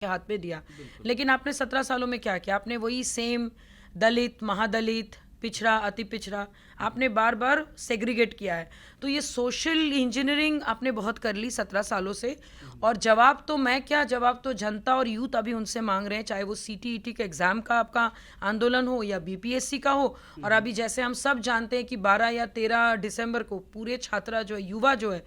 के हाथ में दिया, लेकिन आपने 17 सालों में क्या किया? आपने वही सेम दलित, महादलित, पिछड़ा, अति पिछड़ा, आपने बार बार सेग्रीगेट किया है। तो ये सोशल इंजीनियरिंग आपने बहुत कर ली 17 सालों से। और जवाब तो मैं क्या, जवाब तो जनता और यूथ अभी उनसे मांग रहे हैं, चाहे वो सीटीईटी के एग्जाम का आपका आंदोलन हो या बीपीएससी का हो। और अभी जैसे हम सब जानते हैं कि 12 या 13 दिसंबर को पूरे छात्रा जो है, युवा जो है,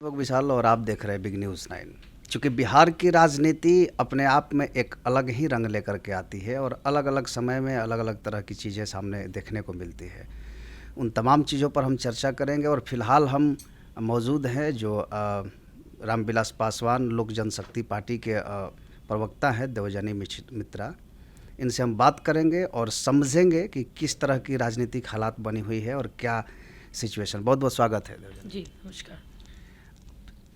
लोग विशाल और आप देख रहे हैं बिग न्यूज़ 9। चूँकि बिहार की राजनीति अपने आप में एक अलग ही रंग लेकर के आती है और अलग अलग समय में अलग अलग तरह की चीज़ें सामने देखने को मिलती है। उन तमाम चीज़ों पर हम चर्चा करेंगे और फिलहाल हम मौजूद हैं जो रामविलास पासवान लोक जनशक्ति पार्टी के प्रवक्ता हैं देवयानी मित्रा। इनसे हम बात करेंगे और समझेंगे कि किस तरह की राजनीतिक हालात बनी हुई है और क्या सिचुएशन। बहुत बहुत स्वागत है देवयानी जी नमस्कार।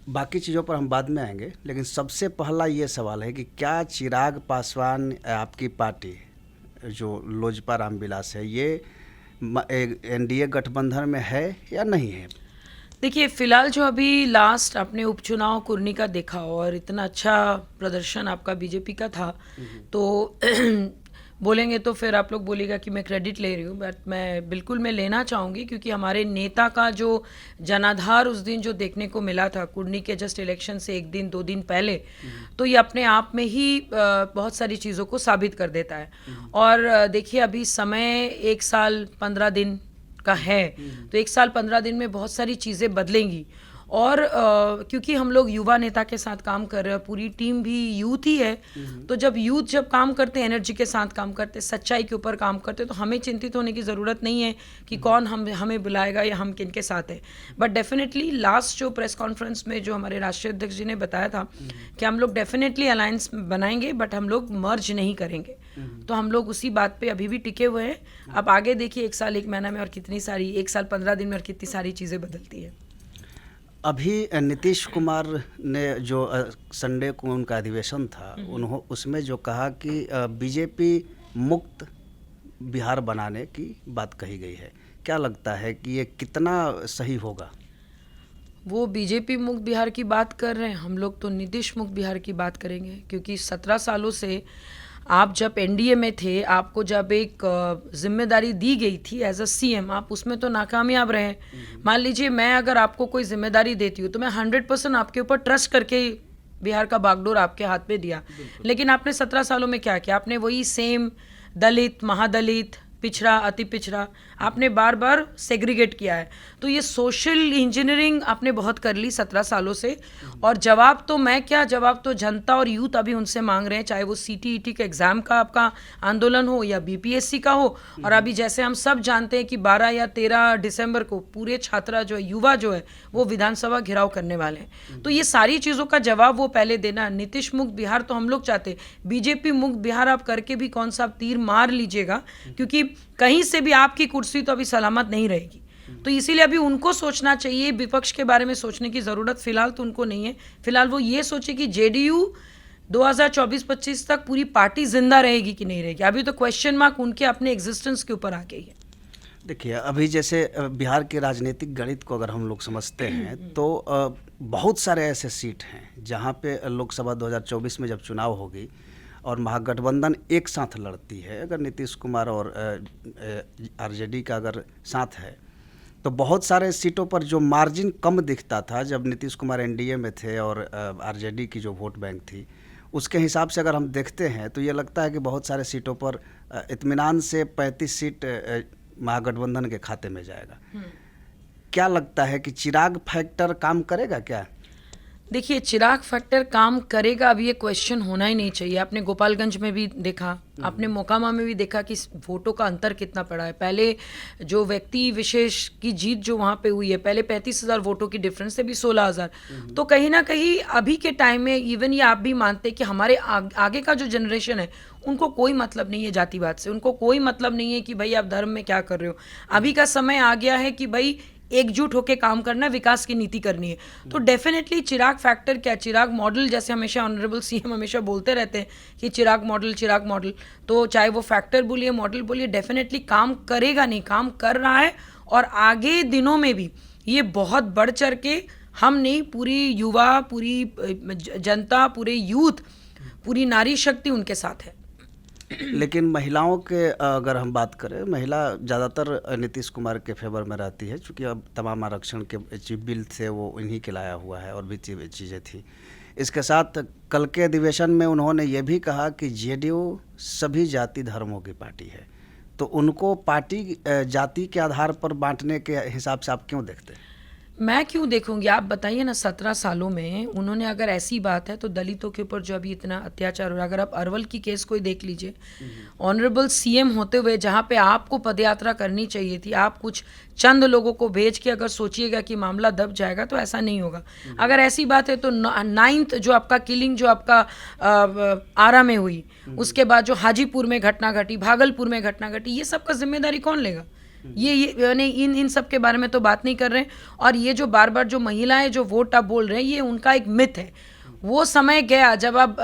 बाकी चीज़ों पर हम बाद में आएंगे, लेकिन सबसे पहला ये सवाल है कि क्या चिराग पासवान आपकी पार्टी जो लोजपा रामविलास है ये एनडीए गठबंधन में है या नहीं है? देखिए, फिलहाल जो अभी लास्ट आपने उपचुनाव कुर्नी का देखा और इतना अच्छा प्रदर्शन आपका बीजेपी का था, तो बोलेंगे तो फिर आप लोग बोलेगा कि मैं क्रेडिट ले रही हूँ, बट मैं लेना चाहूँगी, क्योंकि हमारे नेता का जो जनाधार उस दिन जो देखने को मिला था कुर्नी के जस्ट इलेक्शन से एक दिन 2 दिन पहले, तो ये अपने आप में ही बहुत सारी चीज़ों को साबित कर देता है। और देखिए, अभी समय 1 साल 15 दिन का है, तो 1 साल 15 दिन में बहुत सारी चीज़ें बदलेंगी। और क्योंकि हम लोग युवा नेता के साथ काम कर रहे हैं, पूरी टीम भी यूथ ही है, तो जब यूथ जब काम करते हैं, एनर्जी के साथ काम करते हैं, सच्चाई के ऊपर काम करते हैं, तो हमें चिंतित होने की ज़रूरत नहीं है कि कौन हमें बुलाएगा या हम किन के साथ हैं। बट डेफिनेटली लास्ट जो प्रेस कॉन्फ्रेंस में जो हमारे राष्ट्रीय अध्यक्ष जी ने बताया था कि हम लोग डेफिनेटली अलायंस बनाएंगे, बट हम लोग मर्ज नहीं करेंगे। तो हम लोग उसी बात पे अभी भी टिके हुए हैं। अब आगे देखिए 1 साल 1 महीना में और कितनी सारी, 1 साल 15 दिन में और कितनी सारी चीज़ें बदलती है। अभी नीतीश कुमार ने जो संडे को उनका अधिवेशन था, उसमें जो कहा कि बीजेपी मुक्त बिहार बनाने की बात कही गई है, क्या लगता है कि ये कितना सही होगा? वो बीजेपी मुक्त बिहार की बात कर रहे हैं, हम लोग तो नीतीश मुक्त बिहार की बात करेंगे। क्योंकि 17 सालों से आप जब एनडीए में थे, आपको जब एक जिम्मेदारी दी गई थी एज अ सीएम, आप उसमें तो नाकामयाब रहे। मान लीजिए मैं अगर आपको कोई जिम्मेदारी देती हूँ तो मैं 100% आपके ऊपर ट्रस्ट करके बिहार का बागडोर आपके हाथ में दिया, लेकिन आपने 17 सालों में क्या किया? आपने वही सेम दलित, महादलित, पिछड़ा, अति पिछड़ा, आपने बार बार सेग्रीगेट किया है। तो ये सोशल इंजीनियरिंग आपने बहुत कर ली 17 सालों से। और जवाब तो मैं क्या, जवाब तो जनता और यूथ अभी उनसे मांग रहे हैं, चाहे वो सीटीईटी के एग्जाम का आपका आंदोलन हो या बीपीएससी का हो। और अभी जैसे हम सब जानते हैं कि 12 या 13 दिसंबर को पूरे छात्रा जो है, युवा जो है, वो विधानसभा घेराव करने वाले हैं। तो ये सारी चीज़ों का जवाब वो पहले देना। नीतीश मुक्त बिहार तो हम लोग चाहते, बीजेपी मुक्त बिहार आप करके भी कौन सा आप तीर मार लीजिएगा, क्योंकि कहीं से भी आपकी कुर्सी तो अभी सलामत नहीं रहेगी। तो इसीलिए अभी उनको सोचना चाहिए, विपक्ष के बारे में सोचने की ज़रूरत फिलहाल तो उनको नहीं है। फिलहाल वो ये सोचे कि जेडीयू 2024-25 तक पूरी पार्टी जिंदा रहेगी कि नहीं रहेगी। अभी तो क्वेश्चन मार्क उनके अपने एग्जिस्टेंस के ऊपर आ गई है। देखिए, अभी जैसे बिहार के राजनीतिक गणित को अगर हम लोग समझते हैं तो बहुत सारे ऐसे सीट हैं जहाँ पे लोकसभा 2024 में जब चुनाव होगी और महागठबंधन एक साथ लड़ती है, अगर नीतीश कुमार और आरजेडी का अगर साथ है, तो बहुत सारे सीटों पर जो मार्जिन कम दिखता था जब नीतीश कुमार एनडीए में थे और आरजेडी की जो वोट बैंक थी, उसके हिसाब से अगर हम देखते हैं तो ये लगता है कि बहुत सारे सीटों पर इत्मीनान से 35 सीट महागठबंधन के खाते में जाएगा। क्या लगता है कि चिराग फैक्टर काम करेगा क्या? देखिए, चिराग फैक्टर काम करेगा, अभी ये क्वेश्चन होना ही नहीं चाहिए। आपने गोपालगंज में भी देखा, आपने मोकामा में भी देखा कि वोटों का अंतर कितना पड़ा है। पहले जो व्यक्ति विशेष की जीत जो वहाँ पे हुई है, पहले 35,000 वोटों की डिफरेंस से भी 16,000। तो कहीं ना कहीं अभी के टाइम में इवन ये आप भी मानते कि हमारे आगे का जो जनरेशन है उनको कोई मतलब नहीं है जातिवाद से, उनको कोई मतलब नहीं है कि भाई आप धर्म में क्या कर रहे हो। अभी का समय आ गया है कि भाई एकजुट होकर काम करना है, विकास की नीति करनी है। तो डेफिनेटली चिराग फैक्टर क्या, चिराग मॉडल, जैसे हमेशा ऑनरेबल सीएम हमेशा बोलते रहते हैं कि चिराग मॉडल, तो चाहे वो फैक्टर बोलिए मॉडल बोलिए, डेफिनेटली काम करेगा, नहीं काम कर रहा है। और आगे दिनों में भी ये बहुत बढ़ चढ़ के, हम नहीं, पूरी युवा, पूरी जनता, पूरे यूथ, पूरी नारी शक्ति उनके साथ है। लेकिन महिलाओं के अगर हम बात करें, महिला ज़्यादातर नीतीश कुमार के फेवर में रहती है, क्योंकि अब तमाम आरक्षण के जो बिल थे वो इन्हीं के लाया हुआ है और भी चीज़ें थी। इसके साथ कल के अधिवेशन में उन्होंने ये भी कहा कि जेडीयू सभी जाति धर्मों की पार्टी है, तो उनको पार्टी जाति के आधार पर बांटने के हिसाब से आप क्यों देखते हैं? मैं क्यों देखूंगी, आप बताइए ना। 17 सालों में उन्होंने, अगर ऐसी बात है तो दलितों के ऊपर जो अभी इतना अत्याचार हो रहा है, अगर आप अरवल की केस कोई देख लीजिए, ऑनरेबल सीएम होते हुए जहाँ पे आपको पदयात्रा करनी चाहिए थी, आप कुछ चंद लोगों को भेज के अगर सोचिएगा कि मामला दब जाएगा, तो ऐसा नहीं होगा। अगर ऐसी बात है तो 9th जो आपका किलिंग जो आपका आरा में हुई, उसके बाद जो हाजीपुर में घटना घटी, भागलपुर में घटना घटी, ये सब का जिम्मेदारी कौन लेगा? ये नहीं, इन सब के बारे में तो बात नहीं कर रहे हैं। और ये जो बार बार जो महिलाएं जो वोट आप बोल रहे हैं, ये उनका एक मिथ है। वो समय गया जब आप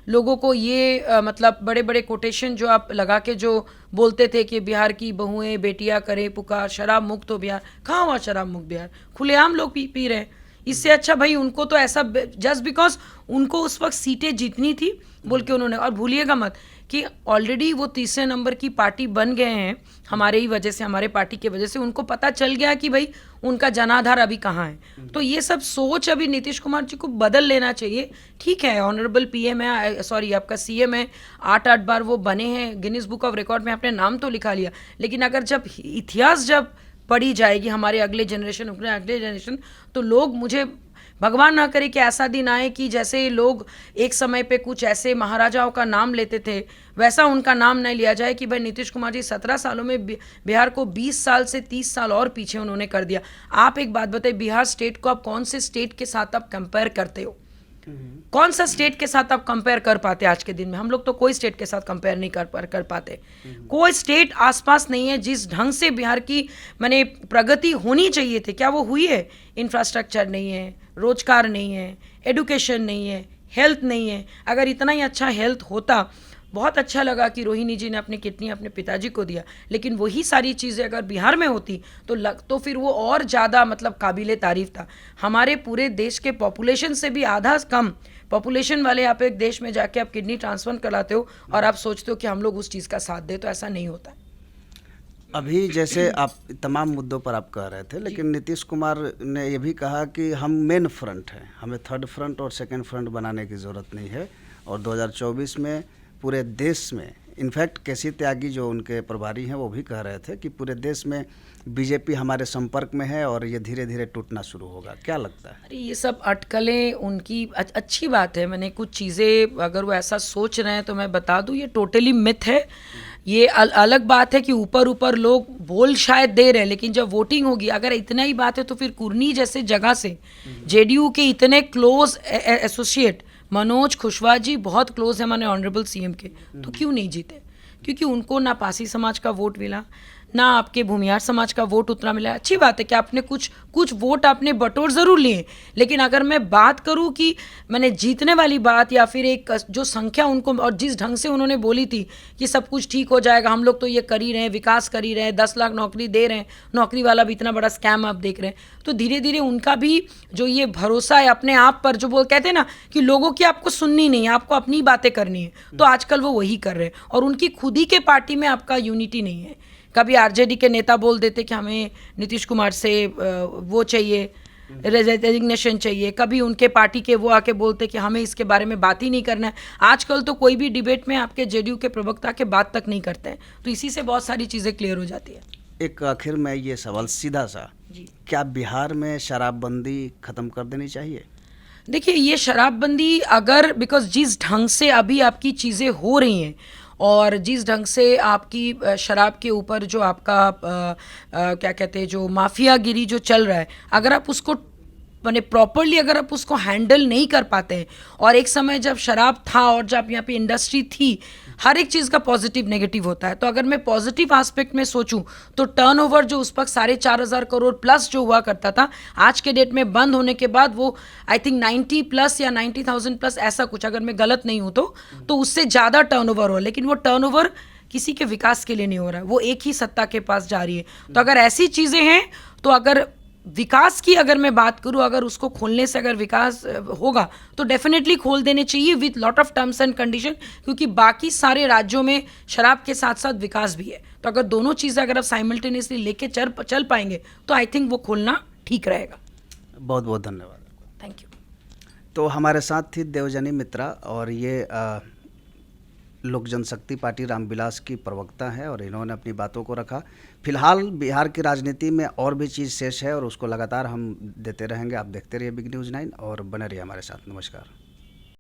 लोगों को ये मतलब बड़े बड़े कोटेशन जो आप लगा के जो बोलते थे कि बिहार की बहुएं बेटियां करें पुकार, शराब मुक्त हो बिहार। कहाँ हुआ शराब मुक्त बिहार? खुलेआम लोग पी रहे हैं। इससे अच्छा भाई उनको तो ऐसा, जस्ट बिकॉज उनको उस वक्त सीटें जीतनी थी बोल के उन्होंने, और भूलिएगा मत कि ऑलरेडी वो 3रे नंबर की पार्टी बन गए हैं हमारे ही वजह से, हमारे पार्टी की वजह से। उनको पता चल गया कि भाई उनका जनाधार अभी कहाँ है। तो ये सब सोच अभी नीतीश कुमार जी को बदल लेना चाहिए। ठीक है, ऑनरेबल पीएम है, सॉरी आपका सीएम है, 8 बार वो बने हैं, गिनीज बुक ऑफ रिकॉर्ड में आपने नाम तो लिखा लिया, लेकिन अगर जब इतिहास जब पढ़ी जाएगी हमारे अगले जनरेशन, तो लोग, मुझे भगवान ना करे कि ऐसा दिन आए कि जैसे लोग एक समय पे कुछ ऐसे महाराजाओं का नाम लेते थे, वैसा उनका नाम नहीं लिया जाए कि भाई नीतीश कुमार जी 17 सालों में बिहार को 20 साल से 30 साल और पीछे उन्होंने कर दिया। आप एक बात बताइए, बिहार स्टेट को आप कौन से स्टेट के साथ आप कंपेयर करते हो? कौन सा स्टेट के साथ आप कंपेयर कर पाते? आज के दिन में हम लोग तो कोई स्टेट के साथ कंपेयर नहीं कर पाते। कोई स्टेट आसपास नहीं है जिस ढंग से बिहार की माने प्रगति होनी चाहिए थी, क्या वो हुई है? इंफ्रास्ट्रक्चर नहीं है, रोजगार नहीं है, एडुकेशन नहीं है, हेल्थ नहीं है। अगर इतना ही अच्छा हेल्थ होता, बहुत अच्छा लगा कि रोहिणी जी ने अपनी किडनी अपने पिताजी को दिया, लेकिन वही सारी चीज़ें अगर बिहार में होती तो फिर वो और ज़्यादा मतलब काबिले तारीफ था। हमारे पूरे देश के पॉपुलेशन से भी आधा कम पॉपुलेशन वाले आप एक देश में जाके आप किडनी ट्रांसफर कराते हो और आप सोचते हो कि हम लोग उस चीज़ का साथ दें, तो ऐसा नहीं होता। अभी जैसे आप तमाम मुद्दों पर आप कह रहे थे, लेकिन नीतीश कुमार ने यह भी कहा कि हम मेन फ्रंट हैं, हमें थर्ड फ्रंट और सेकंड फ्रंट बनाने की ज़रूरत नहीं है। और 2024 में पूरे देश में, इनफैक्ट केसी त्यागी जो उनके प्रभारी हैं वो भी कह रहे थे कि पूरे देश में बीजेपी हमारे संपर्क में है और ये धीरे धीरे टूटना शुरू होगा। क्या लगता है? अरे ये सब अटकलें उनकी अच्छी बात है। मैंने कुछ चीज़ें, अगर वो ऐसा सोच रहे हैं तो मैं बता दूं, ये टोटली मिथ है। ये अलग बात है कि ऊपर लोग बोल शायद दे रहे हैं, लेकिन जब वोटिंग होगी, अगर इतना ही बात है तो फिर कुर्नी जैसे जगह से जेडीयू के इतने क्लोज एसोसिएट मनोज कुशवाहा जी बहुत क्लोज है हमारे ऑनरेबल सीएम के, तो क्यों नहीं जीते? क्योंकि उनको ना पासी समाज का वोट मिला, ना आपके भूमियार समाज का वोट उतना मिला। अच्छी बात है कि आपने कुछ वोट आपने बटोर ज़रूर लिए, लेकिन अगर मैं बात करूं कि मैंने जीतने वाली बात या फिर एक जो संख्या उनको, और जिस ढंग से उन्होंने बोली थी कि सब कुछ ठीक हो जाएगा, हम लोग तो ये कर ही रहे हैं, विकास कर ही रहे हैं, 10 लाख नौकरी दे रहे हैं, नौकरी वाला भी इतना बड़ा स्कैम आप देख रहे हैं, तो धीरे धीरे उनका भी जो ये भरोसा है अपने आप पर, जो वो कहते हैं ना कि लोगों की आपको सुननी नहीं है, आपको अपनी बातें करनी है, तो आजकल वो वही कर रहे हैं। और उनकी खुद ही के पार्टी में आपका यूनिटी नहीं है। कभी आरजेडी के नेता बोल देते कि हमें नीतीश कुमार से वो चाहिए, रेजिग्नेशन चाहिए, कभी उनके पार्टी के वो आके बोलते कि हमें इसके बारे में बात ही नहीं करना है। आजकल तो कोई भी डिबेट में आपके जेडीयू के प्रवक्ता के बात तक नहीं करते हैं, तो इसी से बहुत सारी चीज़ें क्लियर हो जाती है। एक आखिर में ये सवाल सीधा सा, क्या बिहार में शराबबंदी खत्म कर देनी चाहिए? देखिए, ये शराबबंदी अगर, बिकॉज जिस ढंग से अभी आपकी चीज़ें हो रही हैं और जिस ढंग से आपकी शराब के ऊपर जो आपका क्या कहते हैं, जो माफियागिरी जो चल रहा है, अगर आप उसको मैंने प्रॉपरली अगर आप उसको हैंडल नहीं कर पाते हैं, और एक समय जब शराब था और जब यहाँ पे इंडस्ट्री थी, हर एक चीज़ का पॉजिटिव नेगेटिव होता है। तो अगर मैं पॉजिटिव एस्पेक्ट में सोचूं तो टर्नओवर जो उस वक्त 4,500 करोड़ प्लस जो हुआ करता था, आज के डेट में बंद होने के बाद वो आई थिंक 90 प्लस या 90,000 प्लस ऐसा कुछ, अगर मैं गलत नहीं हूँ तो उससे ज़्यादा टर्नओवर हो, लेकिन वो टर्नओवर किसी के विकास के लिए नहीं हो रहा है, वो एक ही सत्ता के पास जा रही है। तो अगर ऐसी चीज़ें हैं, तो अगर विकास की अगर मैं बात करूं, अगर उसको खोलने से अगर विकास होगा तो डेफिनेटली खोल देने चाहिए with lot of terms and condition, क्योंकि बाकी सारे राज्यों में शराब के साथ साथ विकास भी है। तो अगर दोनों चीज़ें अगर आप साइमल्टेनियसली लेके चल पाएंगे तो आई थिंक वो खोलना ठीक रहेगा। बहुत बहुत धन्यवाद। Thank you. तो हमारे साथ थी देवजनी मित्रा, और ये लोक जनशक्ति पार्टी रामविलास की प्रवक्ता है, और इन्होंने अपनी बातों को रखा। फिलहाल बिहार की राजनीति में और भी चीज़ शेष है, और उसको लगातार हम देते रहेंगे। आप देखते रहिए बिग न्यूज़ 9 और बने रहिए हमारे साथ। नमस्कार।